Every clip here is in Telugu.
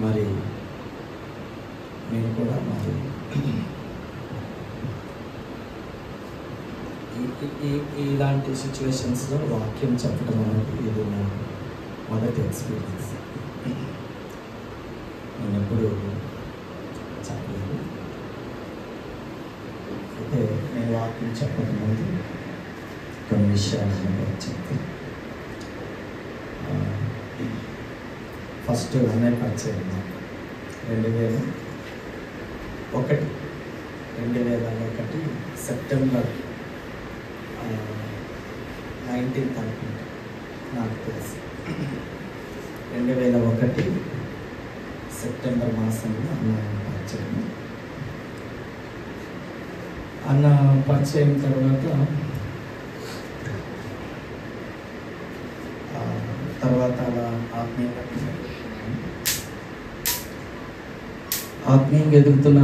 మరి నేను కూడా మరి ఇలాంటి సిచ్యువేషన్స్లో వాక్యం చెప్పడం అనేది ఇది నా మొదటి ఎక్స్పీరియన్స్. నేను ఎప్పుడు చెప్పలేదు. అయితే నేను వాక్యం చెప్పడం ముందు కొన్ని విషయాలు చెప్తే, ఫస్ట్ అన్నయ్య పరిచయం 2001 సెప్టెంబర్ 19th అనుకుంటా, నాకు తెలిసి 2001 సెప్టెంబర్ మాసంలో అన్న పరిచయం తర్వాత అలా ఆత్మీయంగా ఎదుగుతున్న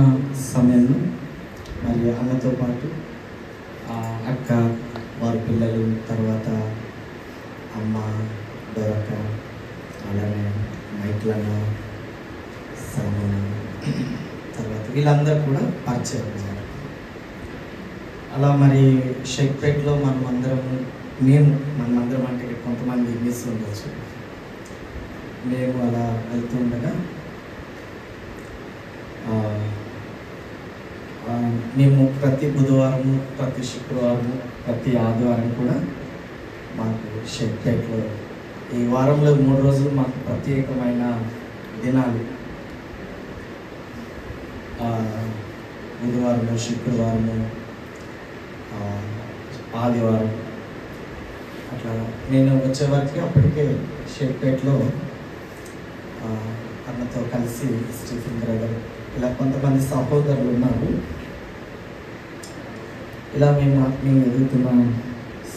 సమయంలో మరి అన్నతో పాటు అక్క, వారి పిల్లలు, తర్వాత అమ్మ దొరక, అలానే మైట్లన్న, సమన, తర్వాత వీళ్ళందరూ కూడా పరిచయం అయ్యారు. అలా మరి షేక్పేట్లో మనమందరం అంటే కొంతమంది మిస్ ఉండొచ్చు, మేము అలా వెళ్తుండగా మేము ప్రతి బుధవారము, ప్రతి శుక్రవారము, ప్రతి ఆదివారం కూడా మాకు షేక్పేట్లో ఈ వారంలో 3 రోజులు మాకు ప్రత్యేకమైన దినాలు. బుధవారము, శుక్రవారము, ఆదివారం అట్లా నేను వచ్చేవారికి అప్పటికే షేక్పేట్లో అన్నతో కలిసి స్టీఫెన్ బ్రదర్ ఇలా కొంతమంది సహోదరులు ఉన్నారు. ఇలా మేము ఆత్మీయంగా ఎదుగుతున్న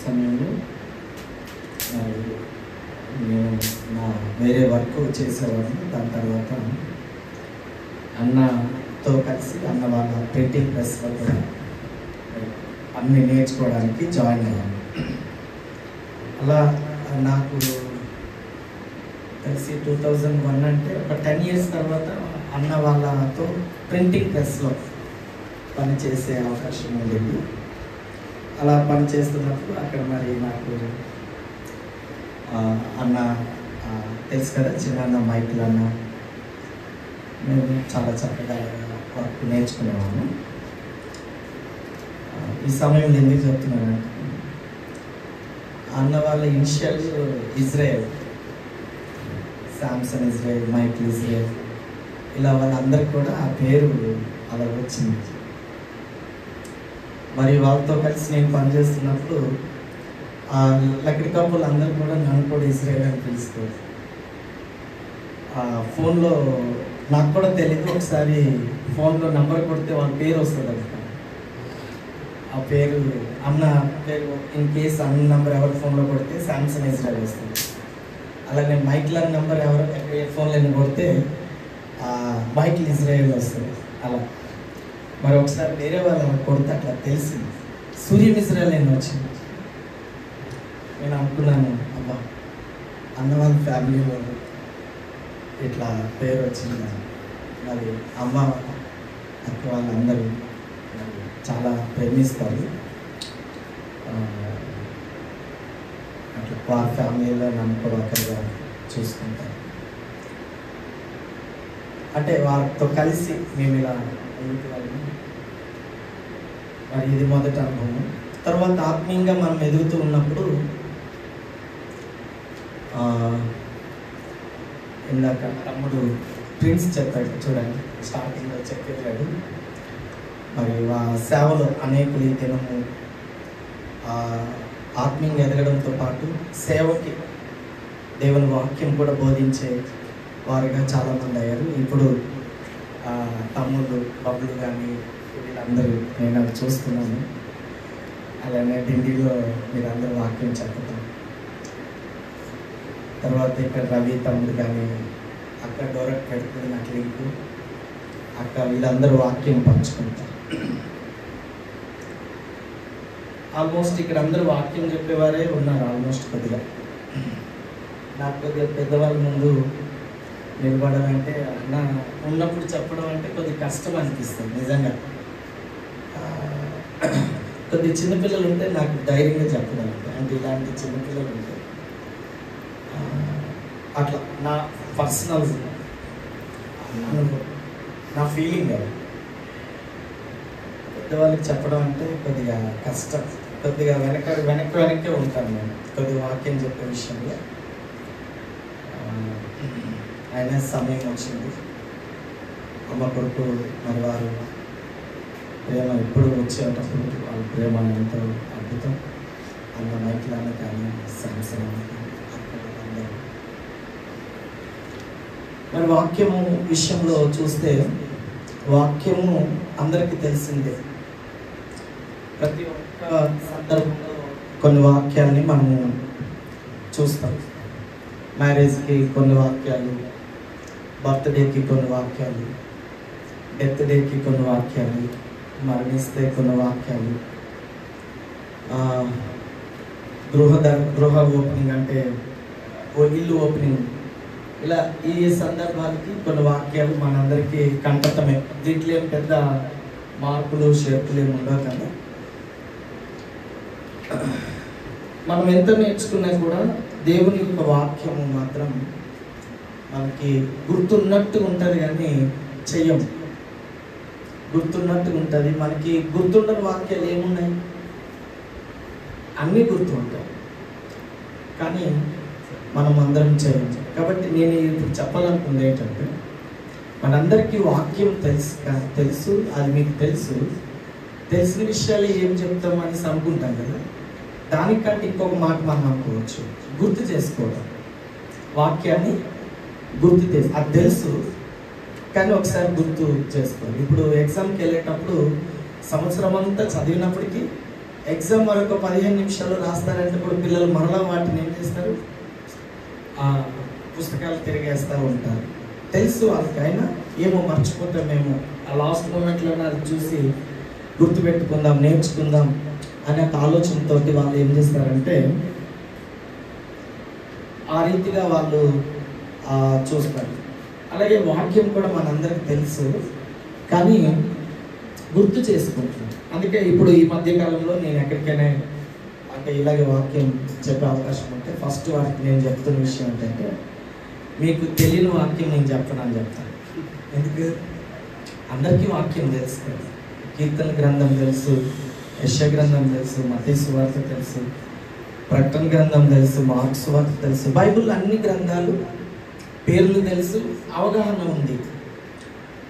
సమయంలో నేను నా వేరే వర్క్ చేసేవాడిని. దాని తర్వాత అన్నతో కలిసి అన్న వాళ్ళ ప్రింటింగ్ ప్రెస్లో కూడా అన్నీ నేర్చుకోవడానికి జాయిన్ అయ్యాను. అలా నాకు తెలిసి 2001 అంటే ఒక 10 years తర్వాత అన్న వాళ్ళతో ప్రింటింగ్ ప్రెస్లో పనిచేసే అవకాశం ఉండేది. అలా పనిచేస్తున్నప్పుడు అక్కడ మరి నాకు అన్న తెలుసు కదా, చిన్న మైకిల్ అన్న, మేము చాలా చక్కగా వర్క్ నేర్చుకునేవాళ్ళం. ఈ సమయంలో ఎందుకు చెప్తున్నానంటే, అన్న వాళ్ళ initial Israel, Samson Israel, Michael Israel, ఇలా వాళ్ళందరికీ కూడా ఆ పేరు అలా వచ్చింది. మరి వాళ్ళతో కలిసి నేను పనిచేస్తున్నప్పుడు లక్కడి కప్పులు అందరూ కూడా నన్ను కూడా ఇజ్రాయెల్ అని పిలుస్తారు. ఫోన్లో నాకు కూడా తెలియదు, ఒకసారి ఫోన్లో నెంబర్ కొడితే వాళ్ళ పేరు వస్తుంది అనమాట. ఆ పేరు అన్న పేరు, ఇన్ కేస్ అన్న నెంబర్ ఎవరి ఫోన్లో కొడితే శాంసంగ్ ఇజ్రాయెల్ వస్తుంది. అలానే మైకిల్ అన్న నెంబర్ ఎవరు ఫోన్లో కొడితే మైకిల్ ఇజ్రాయెల్ వస్తుంది. అలా మరి ఒకసారి వేరే వాళ్ళు కొడితే అట్లా తెలిసింది, సూర్యం ఇజ్రాయెల్ నేను వచ్చింది. నేను అనుకున్నాను, అబ్బా అన్న వాళ్ళ ఫ్యామిలీలో ఇట్లా పేరు వచ్చింది. మరి అమ్మ అక్క వాళ్ళందరూ చాలా ప్రేమిస్తారు. అట్లా వారి ఫ్యామిలీలో నన్ను కూడా ఒకరిగా చూసుకుంటారు. అంటే వారితో కలిసి మేము ఇలా మరి ఇది మొదటి అనుభవం. తర్వాత ఆత్మీయంగా మనం ఎదుగుతూ ఉన్నప్పుడు ఇందాక తమ్ముడు ప్రిన్స్ చెప్పాడు చూడండి, స్టార్టింగ్లో చెప్పాడు. మరి సేవలో అనేకులు ఈ దినము ఆత్మీయంగా ఎదగడంతో పాటు సేవకి దేవుని వాక్యం కూడా బోధించే వారుగా చాలామంది అయ్యారు. ఇప్పుడు తమ్ముళ్ళు బబ్బులు కానీ వీళ్ళందరూ నేను అవి చూస్తున్నాను. అలానే ఢిల్లీలో మీరందరూ వాక్యం చెప్తాం. తర్వాత ఇక్కడ రవి తమ్ముడు కానీ, అక్క డోరట్ పెడుతుంది నాకు లింకు, అక్క వీళ్ళందరూ వాక్యం పంచుకుంటారు. ఆల్మోస్ట్ ఇక్కడ అందరూ వాక్యం చెప్పేవారే ఉన్నారు. ఆల్మోస్ట్ కొద్దిగా నాకు కొద్దిగా పెద్దవాళ్ళ ముందు నిలబడాలంటే అన్న ఉన్నప్పుడు చెప్పడం అంటే కొద్దిగా కష్టం అనిపిస్తుంది నిజంగా. కొద్ది చిన్నపిల్లలు ఉంటే నాకు ధైర్యంగా చెప్పగలను. అంటే ఇలాంటి చిన్నపిల్లలు ఉంటే అట్లా నా పర్సనల్ నా ఫీలింగ్ అది. పెద్దవాళ్ళకి చెప్పడం అంటే కొద్దిగా కష్టం, కొద్దిగా వెనక్కే ఉంటాను నేను కొద్దిగా వాక్యం చెప్పే విషయంలో. అయినా సమయం వచ్చింది. అమ్మ కొడుకు మరి వారు ప్రేమ ఎప్పుడు వచ్చేటప్పుడు వాళ్ళ ప్రేమ ఎంతో అద్భుతం. అన్న మైక్లానే కానీ శాంసంగ్ అందరూ. మరి వాక్యము విషయంలో చూస్తే వాక్యము అందరికీ తెలిసిందే. ప్రతి ఒక్క సందర్భంలో కొన్ని వాక్యాలని మనము చూస్తాం. మ్యారేజ్కి కొన్ని వాక్యాలు, బర్త్డేకి కొన్ని వాక్యాలు, డెత్ డేకి కొన్ని వాక్యాలు, మరణిస్తే కొన్ని వాక్యాలు, గృహ ఓపెనింగ్ అంటే ఇల్లు ఓపెనింగ్, ఇలా ఈ సందర్భాలకి కొన్ని వాక్యాలు మనందరికీ కంటకమే. దీంట్లో ఏం పెద్ద మార్పులు షేర్పులు ఏమి ఉండవు కదా. మనం ఎంత నేర్చుకున్నా కూడా దేవుని యొక్క వాక్యము మాత్రం మనకి గుర్తున్నట్టు ఉంటుంది కానీ చెయ్యం. గుర్తున్నట్టు ఉంటుంది. మనకి గుర్తుండని వాక్యాలు ఏమున్నాయి? అన్నీ గుర్తు ఉంటాయి కానీ మనం అందరం చేయం. కాబట్టి నేను ఇప్పుడు చెప్పాలనుకుంది ఏంటంటే, మనందరికీ వాక్యం తెలుసు, అది మీకు తెలుసు. తెలిసిన విషయాలు ఏం చెప్తామని అనుకుంటాం కదా. దానికంటే ఇంకొక మాట మనం అనుకోవచ్చు, గుర్తు చేసుకోవడం. వాక్యాన్ని గుర్తు అది తెలుసు కానీ ఒకసారి గుర్తు చేసుకోవాలి. ఇప్పుడు ఎగ్జామ్కి వెళ్ళేటప్పుడు సంవత్సరం అంతా చదివినప్పటికీ ఎగ్జామ్ వరకు 15 నిమిషాలు రాస్తారంటే కూడా పిల్లలు మరలా వాటిని ఏం చేస్తారు, పుస్తకాలు తిరిగేస్తూ ఉంటారు. తెలుసు వాళ్ళకైనా ఏమో మర్చిపోతామేమో, ఆ లాస్ట్ మూమెంట్లోనే అది చూసి గుర్తుపెట్టుకుందాం, నేర్చుకుందాం అనే ఒక ఆలోచనతో వాళ్ళు ఏం చేస్తారంటే ఆ రీతిగా వాళ్ళు చూస్తారు. అలాగే వాక్యం కూడా మనందరికీ తెలుసు కానీ గుర్తు చేసుకుంటున్నాం. అందుకే ఇప్పుడు ఈ మధ్యకాలంలో నేను ఎక్కడికైనా అంటే ఇలాగే వాక్యం చెప్పే అవకాశం ఉంటే ఫస్ట్ వారికి నేను చెప్తున్న విషయం ఏంటంటే, మీకు తెలియని వాక్యం నేను చెప్తాను. ఎందుకు? అందరికీ వాక్యం తెలుసు కదా. కీర్తన గ్రంథం తెలుసు, యెషయా గ్రంథం తెలుసు, మత్తయి సువార్త తెలుసు, ప్రకటన గ్రంథం తెలుసు, మార్కు సువార్త తెలుసు. బైబిల్లో అన్ని గ్రంథాలు పేర్లు తెలుసు, అవగాహన ఉంది.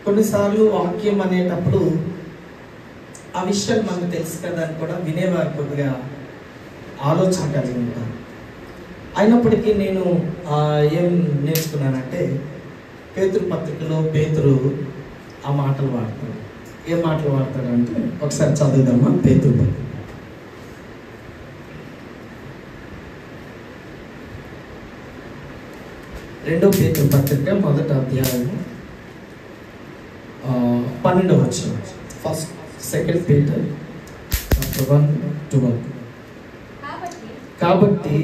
కొన్నిసార్లు వాక్యం అనేటప్పుడు ఆ విషయాలు మనకు తెలుసు కదా అని కూడా వినేవారు కొద్దిగా ఆలోచన కలిగి ఉంటారు. అయినప్పటికీ నేను ఏం నేర్చుకున్నానంటే, పేతురు పత్రికలో పేతురు ఆ మాటలు వాడతాడు. ఏ మాటలు వాడతాడంటే ఒకసారి చదువుదామా. పేతురు పత్రిక 2వ పేతురు పత్రిక 1వ అధ్యాయం 12వ వచనం. First 2 Peter 1:12. కాబట్టి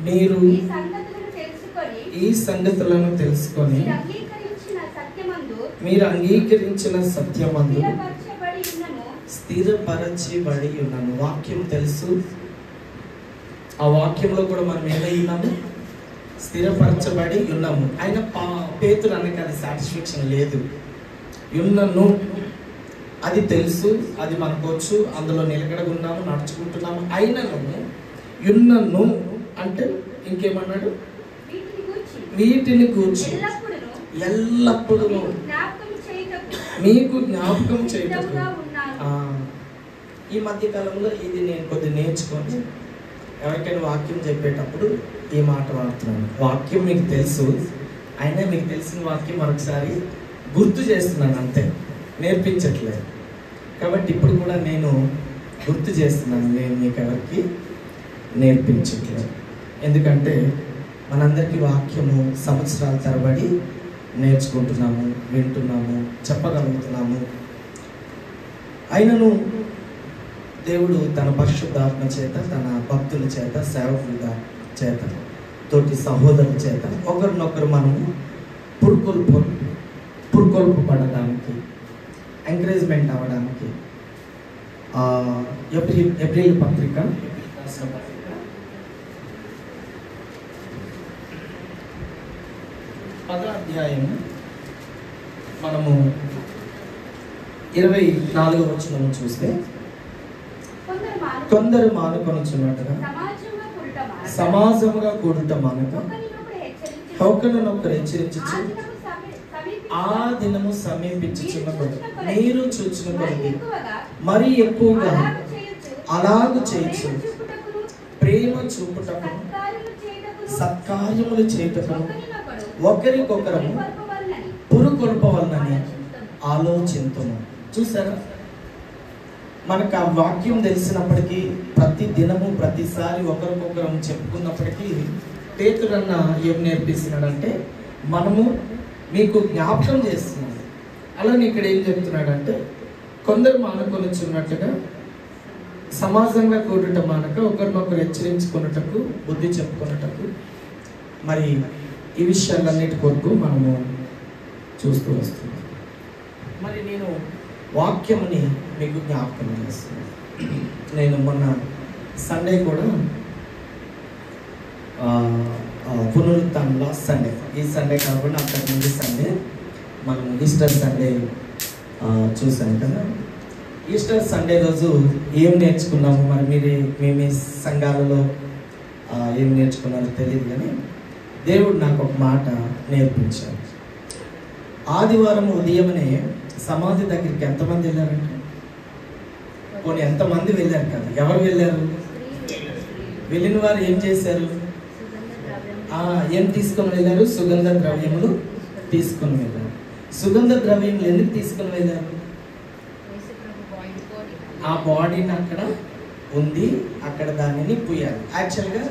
మీరు ఈ సంగతులను తెలుసుకొని మీరు అంగీకరించిన సత్యమందు స్థిరపరచబడి ఉన్నాను. వాక్యం తెలుసు, ఆ వాక్యంలో కూడా మనం ఏమైనాము, స్థిరపరచబడి ఉన్నాము. ఆయన పేతురు అనక అది సాటిస్ఫాక్షన్ లేదు. ఉన్నను అది తెలుసు, అది మనకొచ్చు, అందులో నిలకడగా ఉన్నాము, నడుచుకుంటున్నాము. అయినను ఉన్నను అంటే ఇంకేమన్నాడు, వీటిని గూర్చి ఎల్లప్పుడూ మీకు జ్ఞాపకం చేయటం. ఈ మధ్య కాలంలో ఇది నేను కొద్దిగా నేర్చుకొని ఎవరికైనా వాక్యం చెప్పేటప్పుడు ఈ మాట వాడుతున్నాను. వాక్యం మీకు తెలుసు, అయినా మీకు తెలిసిన వాక్యం మరొకసారి గుర్తు చేస్తున్నాను, అంతే, నేర్పించట్లేదు. కాబట్టి ఇప్పుడు కూడా నేను గుర్తు చేస్తున్నాను, నేను మీకు ఎవరికి నేర్పించట్లేదు. ఎందుకంటే మనందరికీ వాక్యము సంవత్సరాల తరబడి నేర్చుకుంటున్నాము, వింటున్నాము, చెప్పగలుగుతున్నాము. అయినను దేవుడు తన పరిశుద్ధాత్మ చేత, తన భక్తుల చేత, సేవకుల చేత, తోటి సహోదరుల చేత ఒకరినొకరు మనము పురుకొల్పబడడానికి, ఎంకరేజ్మెంట్ అవ్వడానికి ఏప్రిల్ పత్రిక 10వ అధ్యాయం మనము 24వ వచనం చూస్తే, కొందరు మానుకొనుచున్నట్టుగా సమాజముగా కూడుట మానక ఒకరినొకరు హెచ్చరించుచు ఆ దినము సమీపించుచున్నప్పుడు మీరు చూచిన కొద్ది మరి ఎక్కువగా అలాగు చేయొచ్చు, ప్రేమ చూపుటకు సత్కార్యములు చేయుటకును ఒకరికొకరము పురుకొల్పవలనని ఆలోచింతుము. చూసారా, మనకు ఆ వాక్యం తెలిసినప్పటికీ ప్రతి దినము ప్రతిసారి ఒకరికొకరం చెప్పుకున్నప్పటికీ పేతురన్న ఏం నేర్పిస్తున్నాడంటే, మనము మీకు జ్ఞాపకం చేస్తున్నాడు. అలానే ఇక్కడ ఏం చెప్తున్నాడంటే, కొందరు మానుకొనుచున్నట్టుగా సమాజంగా కూడుట మానక ఒకరినొకరు హెచ్చరించుకున్నటకు, బుద్ధి చెప్పుకున్నటకు, మరి ఈ విషయాలన్నిటి కొరకు మనము చూస్తూ వస్తున్నాం. మరి నేను వాక్యముని మీకు జ్ఞాపకం చేస్తున్నాను. నేను మొన్న సండే కూడా పునరుత్థానం లాస్ట్ సండే, ఈ సండే కాకుండా అక్కడి ముందు సండే మనం ఈస్టర్ సండే చూసాం కదా. ఈస్టర్ సండే రోజు ఏం నేర్చుకున్నాము, మరి మీ సంఘాలలో ఏం నేర్చుకున్నారో తెలియదు, కానీ దేవుడు నాకు ఒక మాట నేర్పించాడు. ఆదివారం ఉదయమనే సమాధి దగ్గరికి ఎంతమంది వెళ్ళారంటే, కొన్ని ఎంతమంది వెళ్ళారు కదా. ఎవరు వెళ్ళారు? వెళ్ళిన వారు ఏం చేశారు? ఏం తీసుకొని వెళ్ళారు? సుగంధ ద్రవ్యములు తీసుకొని వెళ్ళారు. సుగంధ ద్రవ్యములు ఎందుకు తీసుకొని వెళ్ళారు? ఆ బాడీని అక్కడ ఉంది, అక్కడ దానిని పూయాలి. యాక్చువల్గా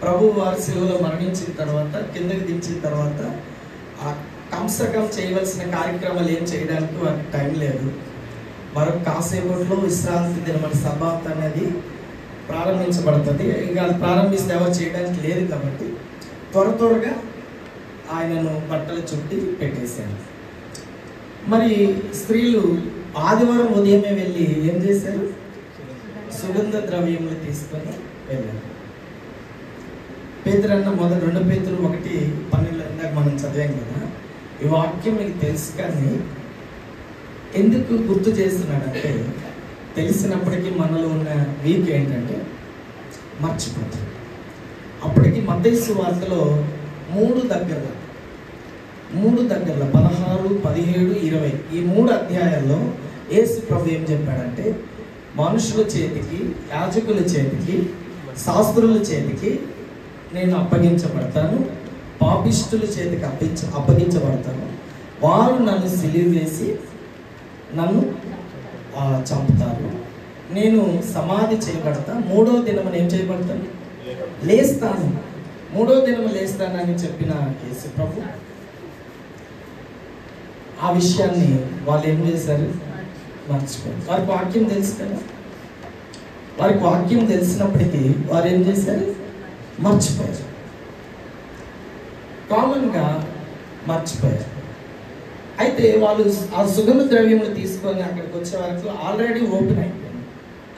ప్రభు వారి శిలువలో మరణించిన తర్వాత, కిందకి దించిన తర్వాత ఆ కంసకం చేయవలసిన కార్యక్రమాలు ఏం చేయడానికి వారికి టైం లేదు. మరొక కాసేపట్లో విశ్రాంతి దినమని సబాత్ అనేది ప్రారంభించబడుతుంది. ఇంకా అది ప్రారంభిస్తే ఎవరు చేయడానికి లేదు కాబట్టి త్వరగా ఆయనను బట్టలు చుట్టి పెట్టేశారు. మరి స్త్రీలు ఆదివారం ఉదయమే వెళ్ళి ఏం చేశారు? సుగంధ ద్రవ్యములు తీసుకొని వెళ్ళారు. పేతురన్న 2 పేతురు 1:12 ఇందాక మనం చదివాం కదా. ఈ వాక్యం మీకు తెలుసు, కానీ ఎందుకు గుర్తు చేస్తున్నాడంటే, తెలిసినప్పటికీ మనలో ఉన్న వీక్ ఏంటంటే మర్చిపోతాం. అప్పటికి మత్తయి సువార్తలో 3 దగ్గరలో 16, 17, 20 ఈ 3 అధ్యాయాల్లో యేసు ప్రభు ఏం చెప్పాడంటే, మనుషుల చేతికి, యాజకుల చేతికి, శాస్త్రుల చేతికి నేను అప్పగించబడతాను, పాపిష్టుల చేతికి అప్పగించబడతాను, వారు నన్ను సిలువ వేసి నన్ను చంపుతారు, నేను సమాధి చేయబడతా, 3వ దినమున ఏం చేయబడతాను? లేస్తాను, 3వ దినము లేస్తానని చెప్పిన యేసు ప్రభు ఆ విషయాన్ని వాళ్ళు ఏం చేశారు? మర్చిపోయారు. వారికి వాక్యం తెలుసు కదా. వారికి వాక్యం తెలిసినప్పటికీ వారు ఏం చేశారు? మర్చిపోయారు. కామన్గా మర్చిపోయారు. అయితే వాళ్ళు ఆ సుగంధ ద్రవ్యములు తీసుకొని అక్కడికి వచ్చే వరకు ఆల్రెడీ ఓపెన్ అయిపోయింది.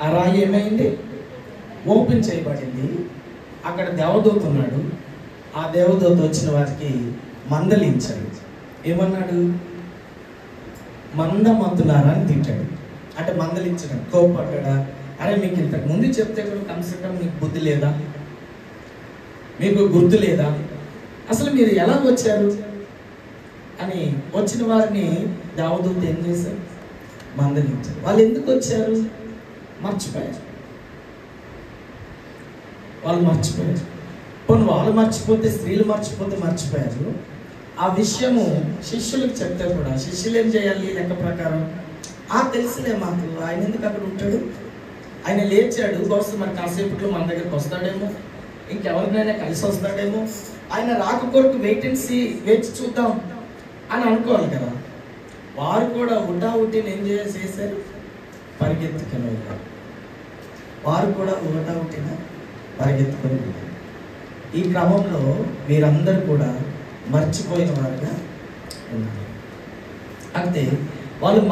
ఆ రాయి ఏమైంది? ఓపెన్ చేయబడింది. అక్కడ దేవదూత ఉన్నాడు. ఆ దేవదూత వచ్చిన వారికి మందలించాడు. ఏమన్నాడు? మందమతులారా అని తిట్టాడు. అంటే మందలించడం, కోపడ్డా. అరే, మీకు ఇంతకు ముందు చెప్తే కూడా కనీసం మీకు బుద్ధి లేదా? మీకు గుర్తు లేదా? అసలు మీరు ఎలా వచ్చారు అని వచ్చిన వారిని దేవదూత ఏం చేశారు? మందలించారు. వాళ్ళు ఎందుకు వచ్చారు? మర్చిపోయారు. వాళ్ళు మర్చిపోయారు. కొన్ని వాళ్ళు మర్చిపోతే, స్త్రీలు మర్చిపోయారు. ఆ విషయము శిష్యులకు చెప్తే కూడా శిష్యులు ఏం చేయాలి? లెక్క ప్రకారం తెలుసులే మాకు, ఆయన ఎందుకు అక్కడ ఉంటాడు, ఆయన లేచాడు, బహుశా మరి కాసేపట్లో మన దగ్గరికి వస్తాడేమో, ఇంకెవరినైనా కలిసి వస్తాడేమో, ఆయన రాక కొరకు వేచి చూద్దాం అని అనుకోవాలి కదా. వారు కూడా ఉటావుటిని ఏం చేశారు? పరిగెత్తుకొని వెళ్ళారు. వారు కూడా ఉటావుటిన పరిగెత్తుకొని వెళ్ళారు. ఈ క్రమంలో మీరందరూ కూడా మర్చిపోయిన వారుగా అంటే వాళ్ళు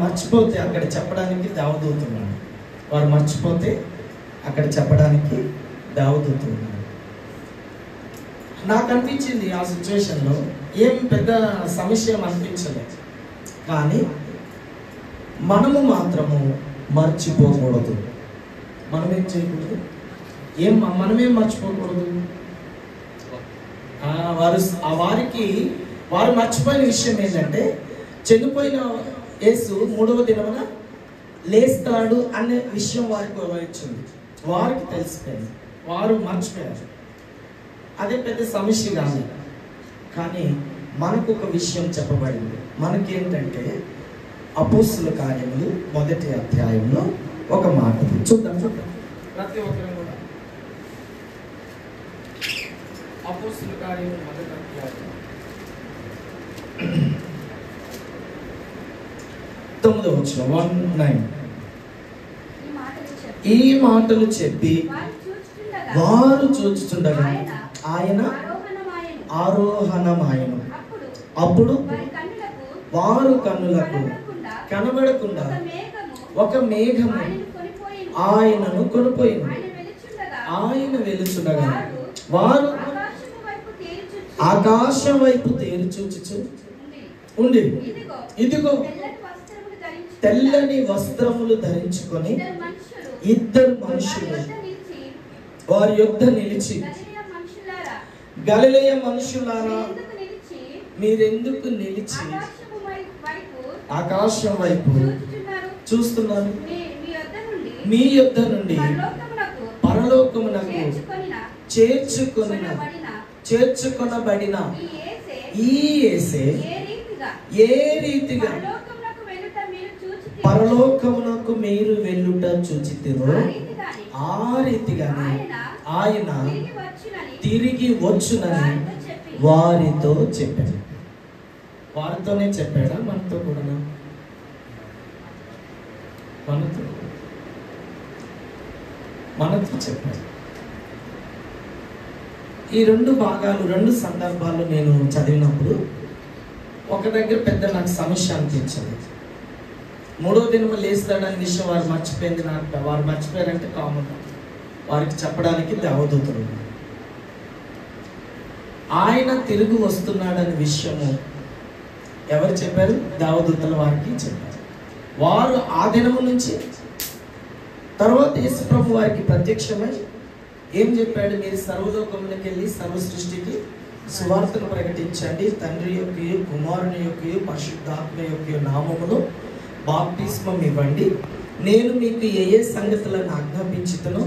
మర్చిపోతే అక్కడ చెప్పడానికి దేవదూతున్నాడు. వారు మర్చిపోతే అక్కడ చెప్పడానికి దేవదూతున్నాడు. నాకు అనిపించింది ఆ సిచ్యువేషన్లో ఏం పెద్ద సమస్య అనిపించలేదు. కానీ మనము మాత్రము మర్చిపోకూడదు. మనమేం చేయకూడదు, మనమేం మర్చిపోకూడదు. వారు మర్చిపోయిన విషయం ఏంటంటే చనిపోయిన యేసు 3వ దినమున లేస్తాడు అనే విషయం వారికి వచ్చింది. వారికి తెలిసిపోయింది, వారు మర్చిపోయారు. అదే పెద్ద సమస్య కాదు. కానీ మనకు ఒక విషయం చెప్పబడింది. మనకేంటంటే అపోస్తుల కార్యములు 1వ అధ్యాయంలో ఒక మాట చూద్దాం. ప్రతి ఒక్కరు కూడా అపోస్తుల కార్యములు 1వ అధ్యాయం 9వ వచనం 1:9. ఈ మాటలు చెప్పి వారు చూచుచుండగా ఆయన ఆరోహణమాయను. అప్పుడు వారు కన్నులకు కనబడకుండా ఒక మేఘము ఆయనను కొనిపోయింది. ఆయన వెలుచుండగా వారు ఆకాశం వైపు తేరి చూచుచు ఉండి, ఇదిగో తెల్లని వస్త్రములు ధరించుకొని ఇద్దరు మనుషులు వారి యొద్ద నిలిచి, గలిలయ మనుషులారా మీరెందుకు నిలిచి ఆకాశం వైపు చూస్తున్నారు? మీ యొద్ద నుండి పరలోకమునకు చేర్చుకొనబడిన ఈ యేసే ఏ రీతిగా పరలోకమునకు మీరు వెళ్ళుట చూచితిరో ఆ రీతిగానే ఆయన తిరిగి వచ్చునని వారితో చెప్పాడు. వారితోనే చెప్పాడా? మనతో కూడా? మనతో చెప్పాడు. ఈ 2 భాగాలు 2 సందర్భాలు నేను చదివినప్పుడు ఒక దగ్గర పెద్ద నాకు సమస్య అనిపించింది. 3వ దినము లేస్తాడని విషయం వారు మర్చిపోయింది. వారు మర్చిపోయారంటే కామన్, వారికి చెప్పడానికి దేవదూతలు. ఆయన తిరిగి వస్తున్నాడని విషయము ఎవరు చెప్పారు? దేవదూతలు వారికి చెప్పారు. వారు ఆ దినము నుంచి తర్వాత యేసు ప్రభు వారికి ప్రత్యక్షమై ఏం చెప్పాడు? మీరు సర్వలోకములకు వెళ్ళి సర్వ సృష్టికి సువార్తను ప్రకటించండి. తండ్రి యొక్కయు కుమారుని యొక్కయు పరిశుద్ధాత్మ యొక్క నామములో బాప్తిస్మం ఇవ్వండి. నేను మీకు ఏ సంగతులను ఆజ్ఞాపించుతానో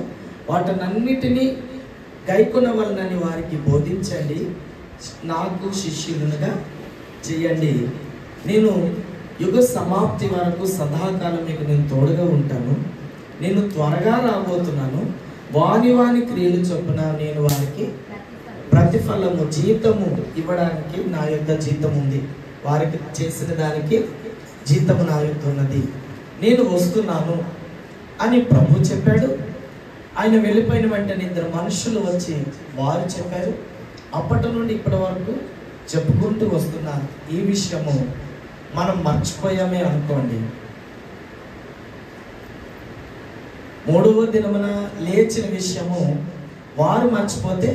వాటన్నిటినీ గైకొనవలనని వారికి బోధించండి. నాకు శిష్యులుగా చేయండి. నేను యుగ సమాప్తి వరకు సదాకాలం మీకు నేను తోడుగా ఉంటాను. నేను త్వరగా రాబోతున్నాను. వాని క్రియలు చొప్పున నేను వారికి ప్రతిఫలము జీతము ఇవ్వడానికి నా యొక్క జీతం ఉంది. వారికి చేసిన దానికి జీతము నా యొక్క ఉన్నది. నేను వస్తున్నాను అని ప్రభు చెప్పాడు. ఆయన వెళ్ళిపోయిన వెంటనే 2 మనుషులు వచ్చి వారు చెప్పారు. అప్పటి నుండి ఇప్పటి వరకు చెప్పుకుంటూ వస్తున్నారు. ఈ విషయము మనం మర్చిపోయామే అనుకోండి. 3వ దినమున లేచిన విషయము వారు మర్చిపోతే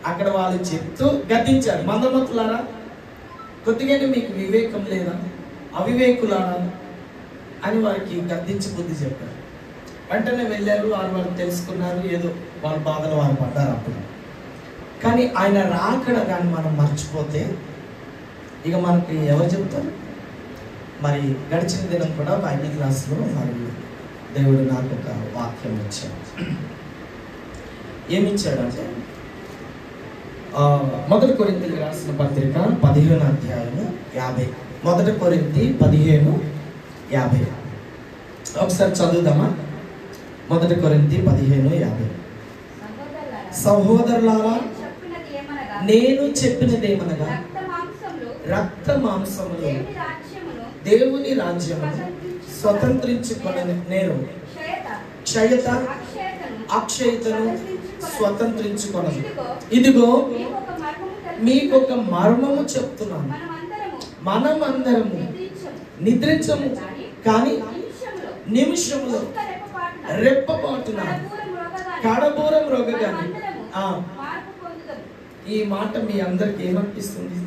అక్కడ వాళ్ళు చెప్తూ గద్దించారు. మందమతులారా, కొద్దిగానే మీకు వివేకం లేదా? అవివేకులారా అని వారికి గద్దించి బుద్ధి చెప్పారు. వెంటనే వెళ్ళారు. వాళ్ళు తెలుసుకున్నారు. ఏదో వాళ్ళ బాధలు వారు పడ్డారు అప్పుడు. కానీ ఆయన రాకడ కానీ మనం మర్చిపోతే ఇక మనకి ఎవరు చెప్తారు? మరి గడిచిన దినం కూడా బైబిల్ క్లాస్లో మరి దేవుడు నాకు ఒక వాక్యం ఇచ్చాడు. ఏమిచ్చాడంటే 1 కొరింథీయులకు రాసిన పత్రిక 15వ అధ్యాయము 50. 1 కొరింథీ 15:50. ఒకసారి చదువుదామా? 1 కొరింథీ 15:50. సహోదరులారా, నేను చెప్పినదేమనగా రక్త మాంసములు దేవుని రాజ్యమును స్వతంత్రించుకొన నేరు క్షయత అక్షయతను స్వతంత్రించుకొనదు. ఇదిగో మీకు ఒక మర్మము చెప్తున్నాను, మనమందరము నిద్రించము కానీ నిమిషములో రెప్పపాటున కడబూరం రోగగాని. ఈ మాట మీ అందరికి ఏమనిపిస్తుంది?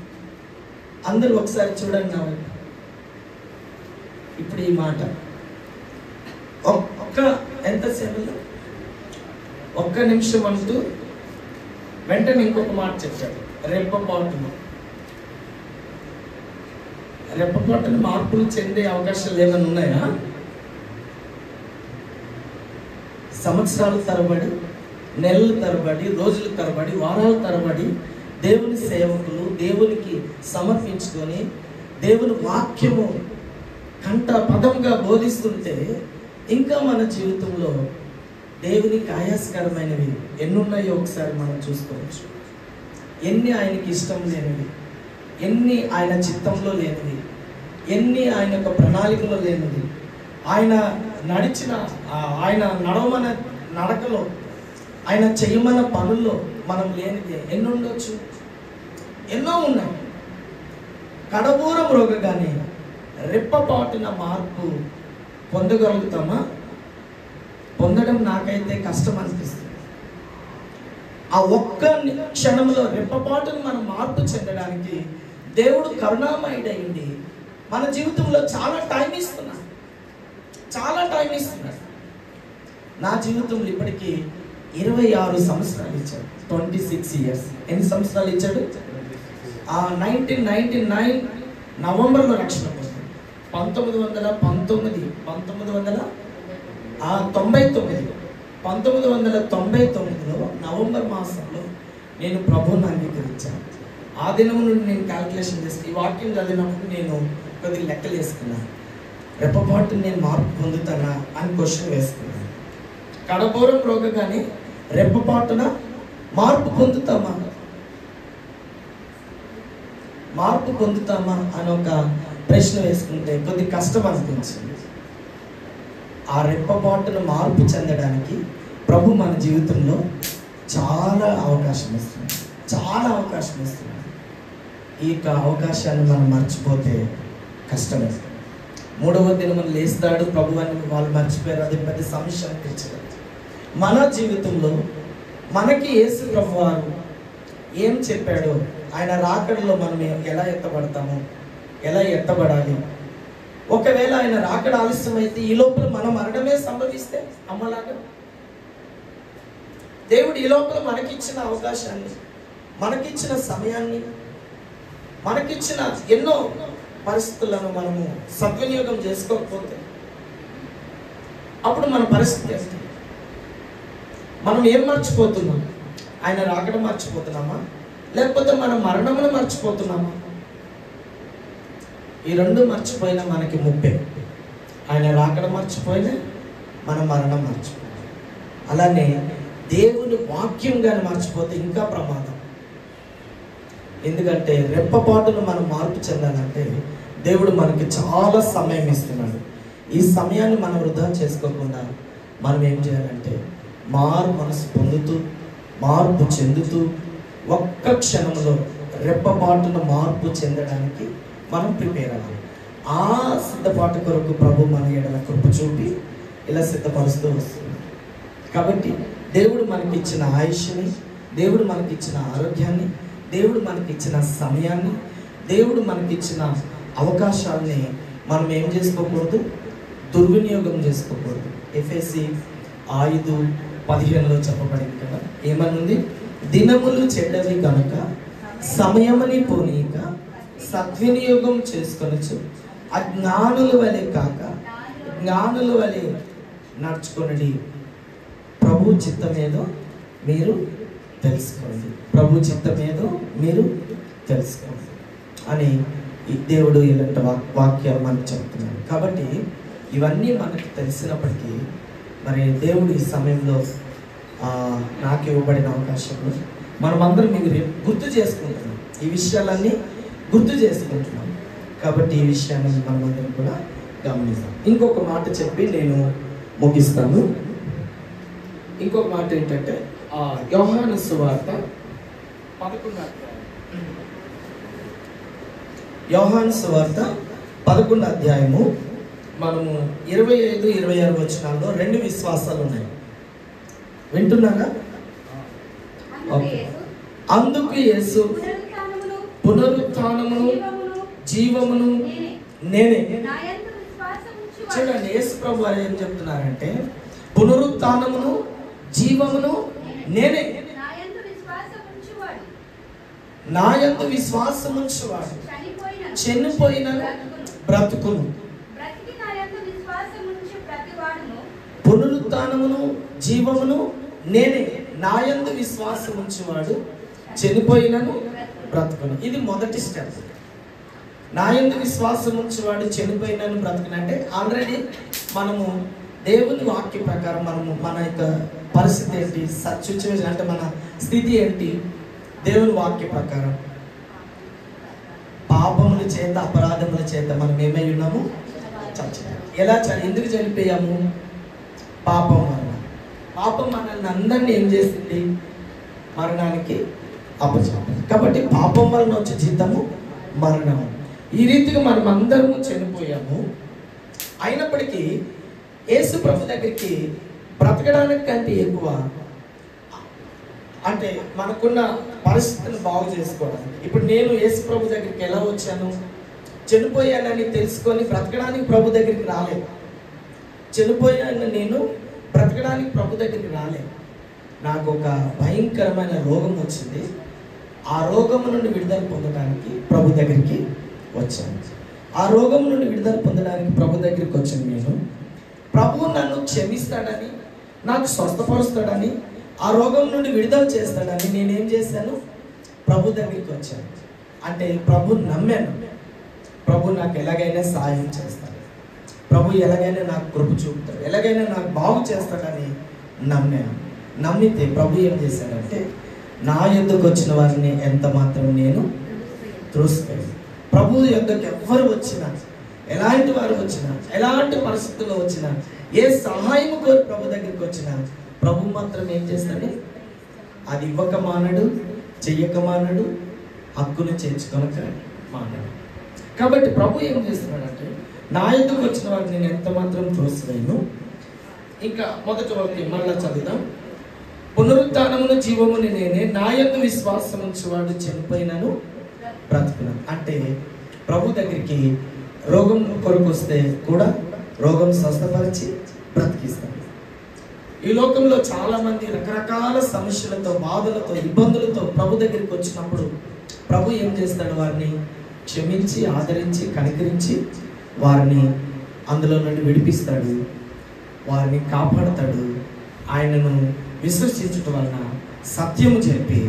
అందరూ ఒకసారి చూడండి నా వైపు. ఇప్పుడు ఈ మాట ఒక్క ఎంతసేపులో ఒక్క నిమిషం అంటూ వెంటనే ఇంకొక మాట చెప్పాడు, రెప్పపాటున మార్పులు చెందే అవకాశాలు ఏమైనా ఉన్నాయా? సంవత్సరాల తరబడి, నెలల తరబడి, రోజుల తరబడి, వారాల తరబడి దేవుని సేవకులు దేవునికి సమర్పించుకొని దేవుని వాక్యము కంట పదంగా బోధిస్తుంటే ఇంకా మన జీవితంలో దేవునికి ఆయాసకరమైనవి ఎన్నున్నాయో ఒకసారి మనం చూసుకోవచ్చు. ఎన్ని ఆయనకి ఇష్టం లేనివి, ఎన్ని ఆయన చిత్తంలో లేనివి, ఎన్ని ఆయన యొక్క ప్రణాళికలో లేనివి, ఆయన నడిచిన ఆయన నడవమన నడకలో, ఆయన చేయమన్న పనుల్లో మనం లేనిది ఎన్ని ఉండొచ్చు? ఎన్నో ఉన్నాయి. కడబూరం రోగగానే రెప్పపాటున మార్పు పొందగలుగుతామా? పొందడం నాకైతే కష్టం అనిపిస్తుంది. ఆ ఒక్క క్షణంలో రెప్పపాటును మనం మార్పు చెందడానికి దేవుడు కరుణామయుడైంది మన జీవితంలో చాలా టైం ఇస్తున్నాడు. నా జీవితంలో ఇప్పటికీ 26 సంవత్సరాలు ఇచ్చాడు. 26 years. ఎన్ని సంవత్సరాలు ఇచ్చాడు? 1999 నవంబర్లో రక్షణ పొందాడు. 1999లో నవంబర్ మాసంలో నేను ప్రభువుని అంగీకరించాను. ఆ దినం నుండి నేను క్యాల్కులేషన్ చేసి ఈ వాక్యం చదివినప్పుడు నేను కొద్దిగా లెక్కలు వేసుకున్నాను. రెప్పపాటు నేను మార్పు పొందుతానా అని క్వశ్చన్ వేసుకున్నాను. కడబూరం రోగగానే రెప్పపాటున మార్పు పొందుతామా అని ఒక ప్రశ్న వేసుకుంటే కొద్దిగా కష్టం అనిపించింది. ఆ రెప్పపాటున మార్పు చెందడానికి ప్రభు మన జీవితంలో చాలా అవకాశం ఇస్తున్నాడు. ఈ యొక్క అవకాశాన్ని మనం మర్చిపోతే కష్టమే. 3వ దినం లేస్తాడు ప్రభు అని వాళ్ళు మర్చిపోయారు. అది పెద్ద సమస్య అనిపించదు. మన జీవితంలో మనకి యేసు ప్రభు వారు ఏం చెప్పాడో, ఆయన రాకడలో మనం ఎలా ఎత్తబడతాము, ఎలా ఎత్తబడాలి, ఒకవేళ ఆయన రాకడ ఆలస్యమైతే ఈ లోపల మనం మరణమే సంభవిస్తే అమ్మలాగా దేవుడు ఈ లోపల మనకిచ్చిన అవకాశాన్ని, మనకిచ్చిన సమయాన్ని, మనకిచ్చిన ఎన్నో పరిస్థితులను మనము సద్వినియోగం చేసుకోకపోతే అప్పుడు మన పరిస్థితి ఏంటి? మనం ఏం మర్చిపోతున్నాం? ఆయన రాకడ మర్చిపోతున్నామా, లేకపోతే మన మరణమును మర్చిపోతున్నామా? ఈ రెండు మర్చిపోయినా మనకి ముప్పే. ఆయన రాకడ మర్చిపోయినా మన మరణం మర్చిపోయినా. అలానే దేవుని వాక్యం కానీ మర్చిపోతే ఇంకా ప్రమాదం. ఎందుకంటే రెప్పపాటును మనం మార్పు చెందాలంటే దేవుడు మనకి చాలా సమయం ఇస్తున్నాడు. ఈ సమయాన్ని మనం వృధా చేసుకోకుండా మనం ఏం చేయాలంటే మారు మనసు పొందుతూ, మార్పు చెందుతూ, ఒక్క క్షణంలో రెప్పపాటును మార్పు చెందడానికి మనం ప్రిపేర్ అవ్వాలి. ఆ సిద్ధపాటు కొరకు ప్రభు మన ఎడల కృప చూపి ఇలా సిద్ధపరుస్తూ వస్తుంది. కాబట్టి దేవుడు మనకిచ్చిన ఆయుష్ని, దేవుడు మనకిచ్చిన ఆరోగ్యాన్ని, దేవుడు మనకిచ్చిన సమయాన్ని, దేవుడు మనకిచ్చిన అవకాశాలని మనం ఏం చేసుకోకూడదు? దుర్వినియోగం చేసుకోకూడదు. ఎఫెసీ 5:15 చెప్పబడింది కదా, ఏమనుంది? దినములు చెడ్డవి కనుక సమయమని పోనీక సద్వినియోగం చేసుకొనొచ్చు, అజ్ఞానుల వలె కాక జ్ఞానుల వలె నడుచుకొనడి, ప్రభు చిత్తమేదో మీరు తెలుసుకోండి, ప్రభు చిత్తమేదో మీరు తెలుసుకోండి అని దేవుడు ఇలాంటి వాక్యాలు మనకు చెప్తున్నాడు. కాబట్టి ఇవన్నీ మనకు తెలిసినప్పటికీ మరి దేవుడు ఈ సమయంలో నాకు ఇవ్వబడిన అవకాశంలో మనమందరం మీకు గుర్తు చేసుకుంటున్నాం, ఈ విషయాలన్నీ గుర్తు చేసుకుంటున్నాం. కాబట్టి ఈ విషయాన్ని మనమందరం కూడా గమనిస్తాం. ఇంకొక మాట చెప్పి నేను ముగిస్తాను. ఇంకొక మాట ఏంటంటే యోహాను సువార్త 11వ అధ్యాయం యోహాను సువార్త 11వ అధ్యాయము మనము 25, 26 వచనాల్లో 2 విశ్వాసాలు ఉన్నాయి. వింటున్నారా? అందుకు యేసు పునరుత్థానమును జీవమును నేనే. చూడండి, యేసు ప్రభు వారు ఏం చెప్తున్నారంటే పునరుత్థానమును జీవమును నేనే. నా యందు విశ్వాసముంచువాడు చనిపోయిన బ్రతుకును. పునరుత్థానమును జీవమును నేనే. నా యందు విశ్వాసముంచువాడు చనిపోయినను బ్రతుకును. ఇది మొదటి స్టెప్. నా యందు విశ్వాసముంచువాడు చనిపోయినను బ్రతుకును అంటే ఆల్రెడీ మనము దేవుని వాక్య ప్రకారం మనము మన యొక్క పరిస్థితి ఏంటి, సిచ్యువేషన్ అంటే మన స్థితి ఏంటి, దేవుని వాక్య ప్రకారం పాపముల చేత అపరాధముల చేత మనం ఏమై ఉన్నాము? ఎలా ఎందుకు చనిపోయాము? పాపం వల్ల. పాపం మనల్ని అందరినీ ఏం చేసింది? మరణానికి అప్పచెప్పింది. కాబట్టి పాపం వలన వచ్చే జీతము మరణము. ఈ రీతిగా మనం అందరము చనిపోయాము. అయినప్పటికీ యేసు ప్రభు దగ్గరికి బ్రతకడానికి కంటే ఎక్కువ అంటే మనకున్న పరిస్థితిని బాగు చేసుకోవడానికి. ఇప్పుడు నేను యేసు ప్రభు దగ్గరికి ఎలా వచ్చాను? చనిపోయానని తెలుసుకొని బ్రతకడానికి ప్రభు దగ్గరికి రాలేదు. చనిపోయానని నేను బ్రతకడానికి ప్రభు దగ్గరికి రాలేదు. నాకు ఒక భయంకరమైన రోగం వచ్చింది. ఆ రోగం నుండి విడుదల పొందడానికి ప్రభు దగ్గరికి వచ్చాను. ఆ రోగం నుండి విడుదల పొందడానికి ప్రభు దగ్గరికి వచ్చాను. నేను ప్రభు నన్ను క్షమిస్తాడని, నాకు స్వస్థపరుస్తాడని, ఆ రోగం నుండి విడుదల చేస్తాడని నేనేం చేశాను? ప్రభు దగ్గరికి వచ్చాను. అంటే ప్రభు నమ్మాను. ప్రభు నాకు ఎలాగైనా సహాయం చేస్తాడు, ప్రభు ఎలాగైనా నాకు కృప చూపుతాడు, ఎలాగైనా నాకు బాగు చేస్తాడని నమ్మాను. నమ్మితే ప్రభు ఏం చేశాడంటే నా యొద్దకు వచ్చిన వారిని ఎంత మాత్రం నేను త్రోసివేయను. ప్రభు యొద్దకు ఎవ్వరు వచ్చినా, ఎలాంటి వారు వచ్చినా, ఎలాంటి పరిస్థితుల్లో వచ్చినా, ఏ సహాయం కోరి ప్రభు దగ్గరికి వచ్చినా ప్రభు మాత్రం ఏం చేస్తాడు? అది ఇవ్వక మానడు, చెయ్యక మానడు, హక్కును చేర్చుకొనక మానడు. కాబట్టి ప్రభు ఏం చేస్తున్నాడంటే నా యొద్దకు వచ్చిన వారిని నేను ఎంత మాత్రం త్రోసివేయను. ఇంకా మొదటి వాక్యం మళ్ళా చదువుదాం. పునరుత్థానమును జీవముని నేనే, నా యందు విశ్వాసం ఉంచువాడు చనిపోయినను బ్రతుకును. అంటే ప్రభు దగ్గరికి రోగం కొరకు వస్తే కూడా రోగం స్వస్థపరిచి బ్రతికిస్తాడు. ఈ లోకంలో చాలా మంది రకరకాల సమస్యలతో, బాధలతో, ఇబ్బందులతో ప్రభు దగ్గరికి వచ్చినప్పుడు ప్రభు ఏం చేస్తాడు? వారిని క్షమించి, ఆదరించి, కనికరించి వారిని అందులో నుండి విడిపిస్తాడు, వారిని కాపాడతాడు. ఆయనను విశ్వసించటం వలన సత్యము చెప్పి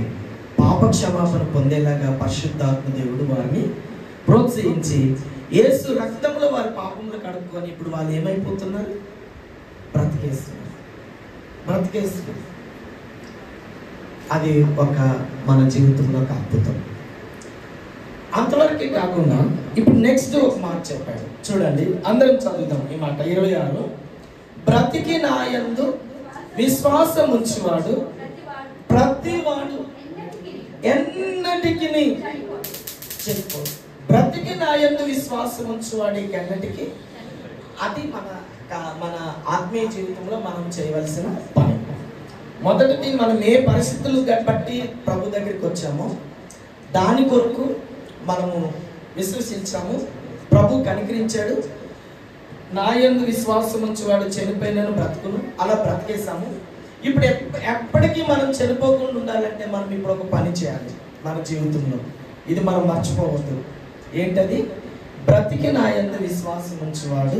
పాప క్షమాపణ పొందేలాగా పరిశుద్ధాత్మ దేవుడు వారిని ప్రోత్సహించి యేసు రక్తంలో వారి పాపములు కడుక్కొని ఇప్పుడు వాళ్ళు ఏమైపోతున్నారు? బ్రతికేస్తున్నారు. అది ఒక మన జీవితంలో ఒక అద్భుతం. అంతవరకే కాకుండా ఇప్పుడు నెక్స్ట్ ఒక మాట చెప్పాడు. చూడండి, అందరం చదువుదాం ఈ మాట. 26 బ్రతికి నా యందు విశ్వాసం ఉంచువాడు ప్రతివాడు ఎన్నటికి చెప్పు. బ్రతికి నా యందు విశ్వాసం ఉంచువాడు ఎన్నటికి. అది మన ఆత్మీయ జీవితంలో మనం చేయవలసిన పని. మొదటిది, మనం ఏ పరిస్థితులు బట్టి ప్రభు దగ్గరికి వచ్చామో దాని కొరకు మనము విశ్వసించాము. ప్రభు కనికరించాడు. నా యందు విశ్వాసం ఉంచువాడు చనిపోయినను బ్రతుకును, అలా బ్రతికేసాము. ఇప్పుడు ఎప్పటికీ మనం చనిపోకుండా ఉండాలంటే మనం ఇప్పుడు ఒక పని చేయాలి మన జీవితంలో. ఇది మనం మర్చిపోవద్దు. ఏంటది? బ్రతికి నా యందు విశ్వాసం ఉంచువాడు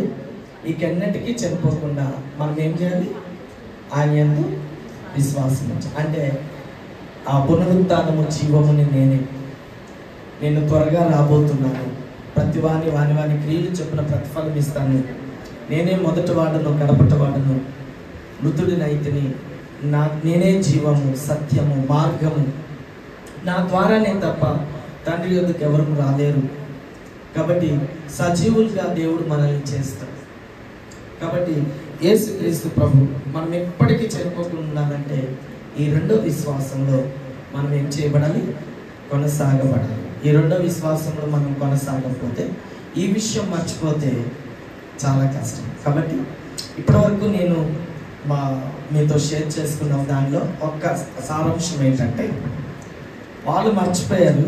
ఇకెన్నటికీ చనిపోకుండా మనం ఏం చేయాలి? ఆయన యందు విశ్వాసం ఉంచాలి. అంటే ఆ పునరుత్థానము జీవముని నేనే. నేను త్వరగా రాబోతున్నాను. ప్రతి వాని క్రియలు చొప్పున ప్రతిఫలం ఇస్తాను. నేనే మొదటి వాడను, కడపటి వాడను, మృతుడినైతిని. నేనే జీవము, సత్యము, మార్గము. నా ద్వారానే తప్ప తండ్రి యొద్దకు ఎవరు రాలేరు. కాబట్టి సజీవులుగా దేవుడు మనల్ని చేస్తాడు. కాబట్టి యేసుక్రీస్తు ప్రభు మనం ఎప్పటికీ చనిపోకుండా ఉండాలంటే ఈ రెండో విశ్వాసంలో మనం ఏం చేయబడాలి? కొనసాగబడాలి. ఈ రెండో విశ్వాసంలో మనం కొనసాగకపోతే, ఈ విషయం మర్చిపోతే చాలా కష్టం. కాబట్టి ఇప్పటివరకు నేను మీతో షేర్ చేసుకున్న దానిలో ఒక్క సారాంశం ఏంటంటే, వాళ్ళు మర్చిపోయారు,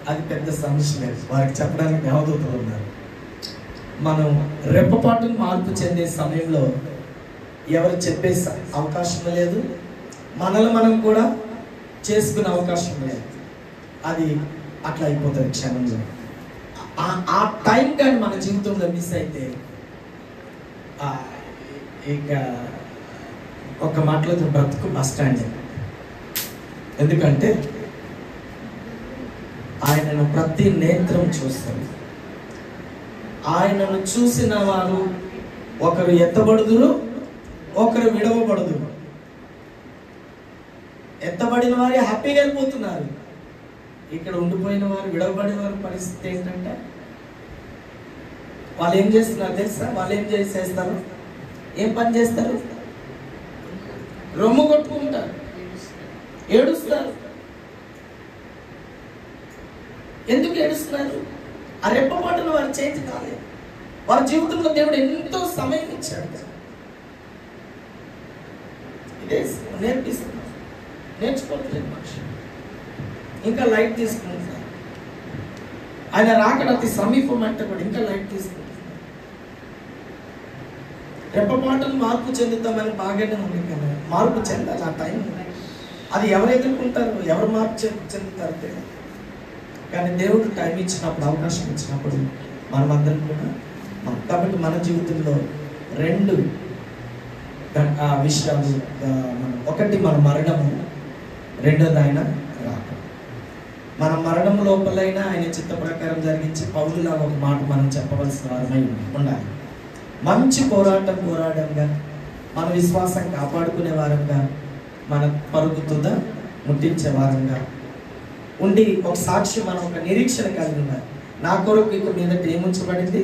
అది పెద్ద సమస్య లేదు, వారికి చెప్పడానికి దేవదూతలు ఉన్నారు. మనం రెప్పపాటును మార్పు చెందే సమయంలో ఎవరు చెప్పే అవకాశం లేదు, మనల్ని మనం కూడా చేసుకునే అవకాశం లేదు. అది అట్లా అయిపోతుంది క్షణంలో. ఆ టైం కానీ మన జీవితంలో మిస్ అయితే ఇక ఒక మాటలో బ్రతుకు బస్ స్టాండ్. ఎందుకంటే ఆయనను ప్రతి నేత్రం చూస్తారు. ఆయనను చూసిన వారు ఒకరు ఎత్తబడుదురు, ఒకరు విడవబడుదురు. ఎత్తబడిన వారు హ్యాపీగా వెళ్ళిపోతున్నారు. ఇక్కడ ఉండిపోయిన వారు, విడవబడిన వారి పరిస్థితి ఏంటంటే, వాళ్ళు ఏం చేస్తున్నారు తెలుసా? వాళ్ళు ఏం చేస్తారు? ఏం పని చేస్తారు? రొమ్ము కొట్టుకుంటారు, ఏడుస్తారు. ఎందుకు ఏడుస్తున్నారు? ఆ రెప్పపాటును వారు చేంజ్ కాలేదు. వారి జీవితంలో దేవుడు ఎంతో సమయం ఇచ్చాడు. ఇదే నేర్పిస్తున్నారు, నేర్చుకోవట్లేదు మనిషి. ఇంకా లైట్ తీసుకుంటున్నారు. ఆయన రాకడ అతి సమీపం అంటే కూడా ఇంకా లైట్ తీసుకుంటున్నారు. రెప్పపాటును మార్పు చెందుతామని బాగానే ఉంది కదా, మార్పు చెందాలి. ఆ టైం అది ఎవరు ఎదుర్కొంటారు, ఎవరు మార్పు చెందుతారు తెలియదు. కానీ దేవుడు టైం ఇచ్చినప్పుడు, అవకాశం ఇచ్చినప్పుడు మనమందరం కూడా కాబట్టి మన జీవితంలో రెండు విషయాలు, ఒకటి మన మరణము, రెండోది ఆయన రాక. మన మరణం లోపలైనా ఆయన చిత్త ప్రకారం జరిగించి పౌలులాగా ఒక మాట మనం చెప్పవలసిన వారమై ఉండాలి. మంచి పోరాడంగా, మన విశ్వాసం కాపాడుకునే వారంగా, మన పరుగుతుద ముట్టించే వారంగా ఉండి ఒక సాక్షి, మనం ఒక నిరీక్షణ కలిగి ఉండాలి. నా కొరకు ఇక మీదట ఏముంచబడింది?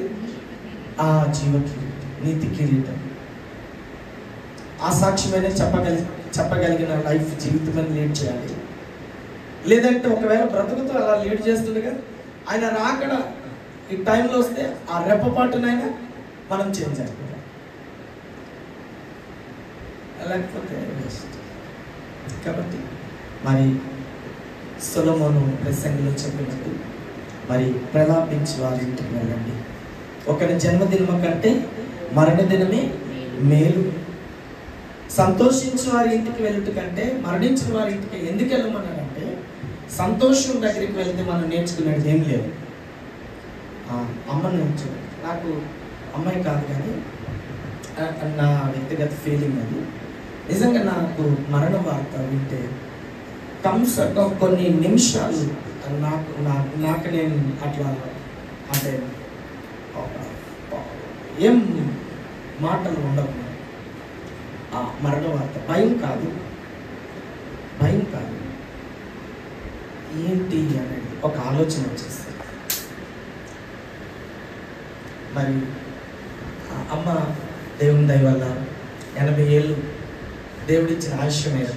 ఆ జీవ కిరీటం, నీతి కిరీటం. ఆ సాక్ష్యమైన చెప్పగలిగిన లైఫ్ జీవితం లీడ్ చేయాలి. లేదంటే ఒకవేళ బ్రతుకుతూ అలా లీడ్ చేస్తుండగా ఆయన రాకడ ఈ టైంలో వస్తే ఆ రెప్పపాటునైనా మనం చేంజ్ అయిపోతాం, లేకపోతే వేస్ట్. కాబట్టి మరి సొలొమోను ప్రసంగిలో చెప్పినట్టు మరి ప్రలాపించి వారి ఇంటికి వెళ్ళండి. ఒకరి జన్మదినం కంటే మరణ దినమే మేలు. సంతోషించిన వారి ఇంటికి వెళ్ళుట కంటే మరణించిన వారి ఇంటికి ఎందుకు వెళ్ళమన్నారంటే, సంతోషం దగ్గరికి వెళ్తే మనం నేర్చుకునేది ఏం లేదు. అమ్మ నుంచి నాకు అమ్మాయి కాదు కానీ నా వ్యక్తిగత ఫీలింగ్ అది. నిజంగా నాకు మరణ వార్త వింటే కొన్ని నిమిషాలు నాకు నేను అట్లా అంటే ఏం మాటలు ఉండవు. ఆ మరణ వార్త భయం కాదు ఏంటి అనేది ఒక ఆలోచన వచ్చేస్తుంది. మరి అమ్మ దేవుని దయ వల్ల 80 ఏళ్ళు దేవుడిచ్చిన ఆయుష్ మీద,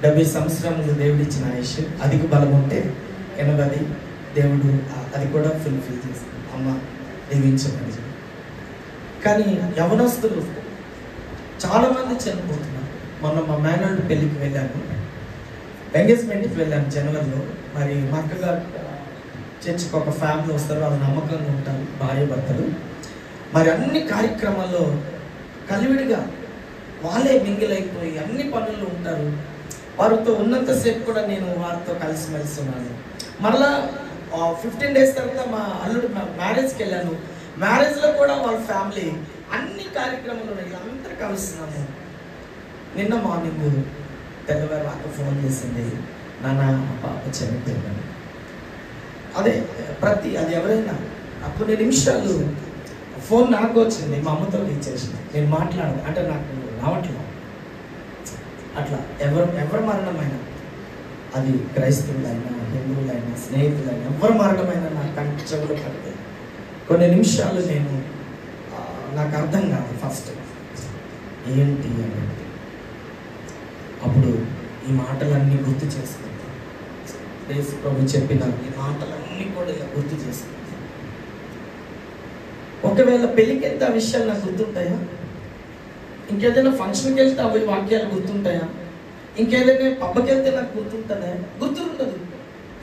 70 సంవత్సరములు దేవుడిచ్చిన ఆయుష్, అధిక బలం ఉంటే 80 దేవుడు అది కూడా ఫుల్ఫిల్ చేస్తుంది. అమ్మ దీవించబడి. కానీ యవనస్తులు చాలామంది చనిపోతున్నారు. మొన్న మా మేనల్డ్ పెళ్ళికి వెళ్ళాను, ఎంగేజ్మెంట్కి వెళ్ళాను జనవరిలో. మరి మా అక్కగారు చర్చికి ఒక ఫ్యామిలీ వస్తారు, వాళ్ళు నమ్మకంగా ఉంటారు, భార్య భర్తలు. మరి అన్ని కార్యక్రమాల్లో కలివిడిగా వాళ్ళే మింగిల్ అయిపోయి అన్ని పనుల్లో ఉంటారు. వారితో ఉన్నంతసేపు కూడా నేను వారితో కలిసిమెలిసి ఉన్నాను. మరలా 15 days తర్వాత మా అల్లుడు మ్యారేజ్కి వెళ్ళాను. మ్యారేజ్లో కూడా వాళ్ళ ఫ్యామిలీ అన్ని కార్యక్రమాలు అందరూ కలుస్తున్నాము. నిన్న మార్నింగ్ తెల్లవారు అక్క ఫోన్ చేసింది, నాన్న పాప చనిపోయాను. అదే అది ఎవరైనా కొన్ని నిమిషాలు ఫోన్ నాకు వచ్చింది, మా అమ్మతో ఇచ్చేసింది. నేను మాట్లాడదు అంటే నాకు రావట్లేదు. అట్లా ఎవరు మరణమైనా, అది క్రైస్తవులైనా, హిందువులైనా, స్నేహితులైనా, ఎవరు మరణమైనా నాకు కంటి చెవులు పడితే కొన్ని నిమిషాలు నాకు అర్థం కాదు ఫస్ట్ ఏంటి అనేది. అప్పుడు ఈ మాటలన్నీ గుర్తు చేసుకుంటాను. యేసు ప్రభు చెప్పిన ఈ మాటలన్నీ కూడా ఇలా గుర్తు చేసుకుంటాను. ఒకవేళ పెళ్ళికి వెళ్తే ఆ విషయాలు నాకు గుర్తుంటాయా? ఇంకేదైనా ఫంక్షన్కి వెళ్తే అవి వాక్యాలు గుర్తుంటాయా? ఇంకేదైనా పబ్బకి వెళ్తే నాకు గుర్తుంటుందా? గుర్తుండదు.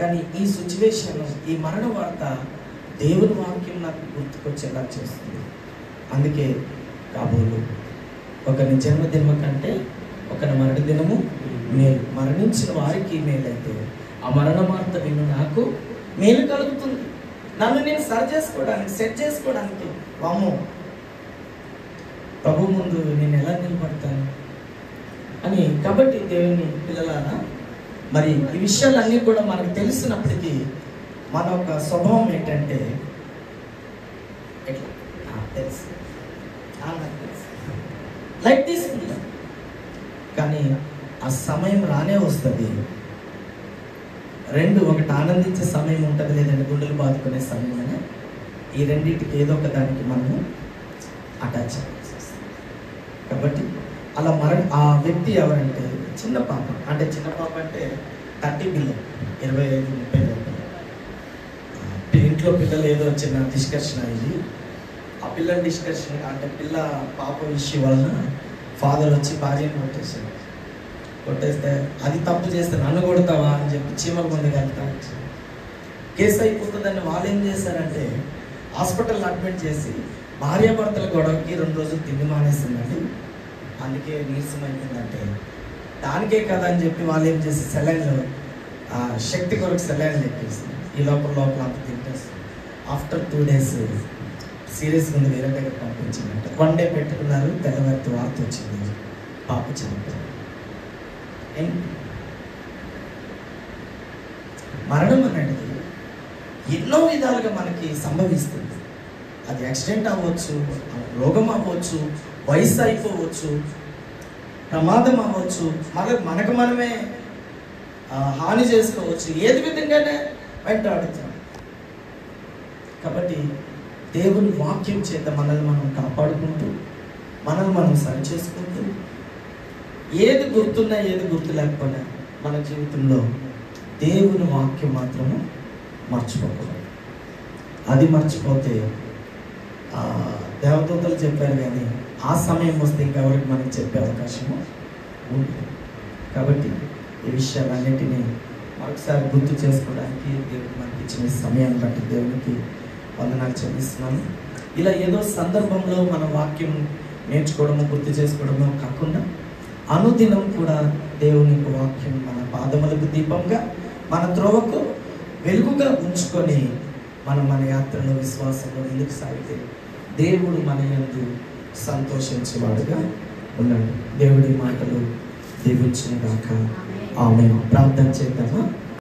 కానీ ఈ సిచ్యువేషన్, ఈ మరణ వార్త దేవుని వాక్యం నాకు గుర్తుకొచ్చేలా చేస్తుంది. అందుకే కాబోలు ఒకరి జన్మదినం కంటే ఒకరి మరణ దినము మేలు. మరణించిన వారికి మేలైతే ఆ మరణ వార్త విను నాకు మేలు కలుగుతుంది. నన్ను నేను సరి చేసుకోవడానికి, సెట్ చేసుకోవడానికి వాము ప్రభు ముందు నేను ఎలా నిలబడతాను అని. కాబట్టి దేవుని పిల్లలారా, మరి ఈ విషయాలన్నీ కూడా మనకు తెలిసినప్పటికీ మన ఒక స్వభావం ఏంటంటే తెలుసు లైక్ తీసుకుంటాం. కానీ ఆ సమయం రానే వస్తుంది. ఒకటి ఆనందించే సమయం ఉంటుంది, లేదంటే గుండెలు బాదుకునే సమయం అని. ఈ రెండింటికి ఏదో ఒక దానికి మనము అటాచ్ అవ్వాల్సి వస్తుంది. కాబట్టి అలా ఆ వ్యక్తి ఎవరంటే చిన్న పాప. అంటే చిన్న పాప అంటే 30 బిలియన్ 25-30 ఇంట్లో పిల్లలు ఏదో చిన్న డిస్కషన్ అయ్యి, ఆ పిల్లల డిస్కషన్ అంటే పాప విషయం వలన ఫాదర్ వచ్చి భార్యను కొట్టేస్తే అది తప్పు చేస్తే నన్ను కొడతావా అని చెప్పి చీమల మంది కలుగుతా కేసు అయిపోతుందని వాళ్ళు ఏం చేశారంటే హాస్పిటల్లో అడ్మిట్ చేసి భార్యాభర్తల గొడవకి 2 రోజులు తిండి మానేస్తుందండి, అందుకే నీరసం అయిపోయిందంటే దానికే కదా అని చెప్పి వాళ్ళు ఏం చేసి సెలైన్లు శక్తి కొరకు సెలైన్లు ఎక్కేస్తుంది. ఈ లోపల అంత తింటేస్తుంది. ఆఫ్టర్ 2 days సీరియస్గా ఉంది, వేరే దగ్గర పంపించిందంటే 1 day పెట్టుకున్నారు. తెల్లవారితో వార్త వచ్చింది, పాప చనిపోయింది. మరణం అనేది ఎన్నో విధాలుగా మనకి సంభవిస్తుంది. అది యాక్సిడెంట్ అవ్వచ్చు, రోగం అవ్వచ్చు, వయసు అయిపోవచ్చు, ప్రమాదం అవ్వచ్చు, మనకు మనమే హాని చేసుకోవచ్చు. ఏది విధంగానే వెంటాడుతున్నాం. కాబట్టి దేవుని వాక్యం చేత మనల్ని మనం కాపాడుకుంటూ, మనల్ని మనం సరి చేసుకుంటూ, ఏది గుర్తున్నా ఏది గుర్తు లేకపోయినా మన జీవితంలో దేవుని వాక్యం మాత్రము మర్చిపోకూడదు. అది మర్చిపోతే దేవదూతలు చెప్పారు కానీ ఆ సమయం వస్తే ఇంకెవరికి మనకి చెప్పే అవకాశము ఉంది. కాబట్టి ఈ విషయాలన్నింటినీ మరొకసారి గుర్తు చేసుకోవడానికి దేవుడు మనకి ఇచ్చిన సమయాన్ని బట్టి దేవునికి వందనాలు చెల్లిస్తున్నాను. ఇలా ఏదో సందర్భంలో మన వాక్యం నేర్చుకోవడము, గుర్తు చేసుకోవడము కాకుండా అనుదినం కూడా దేవుని యొక్క వాక్యం మన పాదములకు దీపంగా, మన త్రోవకు వెలుగుగా ఉంచుకొని మన యాత్రలో విశ్వాసంలో ముందుకు సాగితే దేవుడు మన యందు సంతోషించేవాడుగా ఉన్నాడు. దేవుడి మాటలు దీవించును గాక. ఆమేన్. ప్రార్థన చేద్దామా?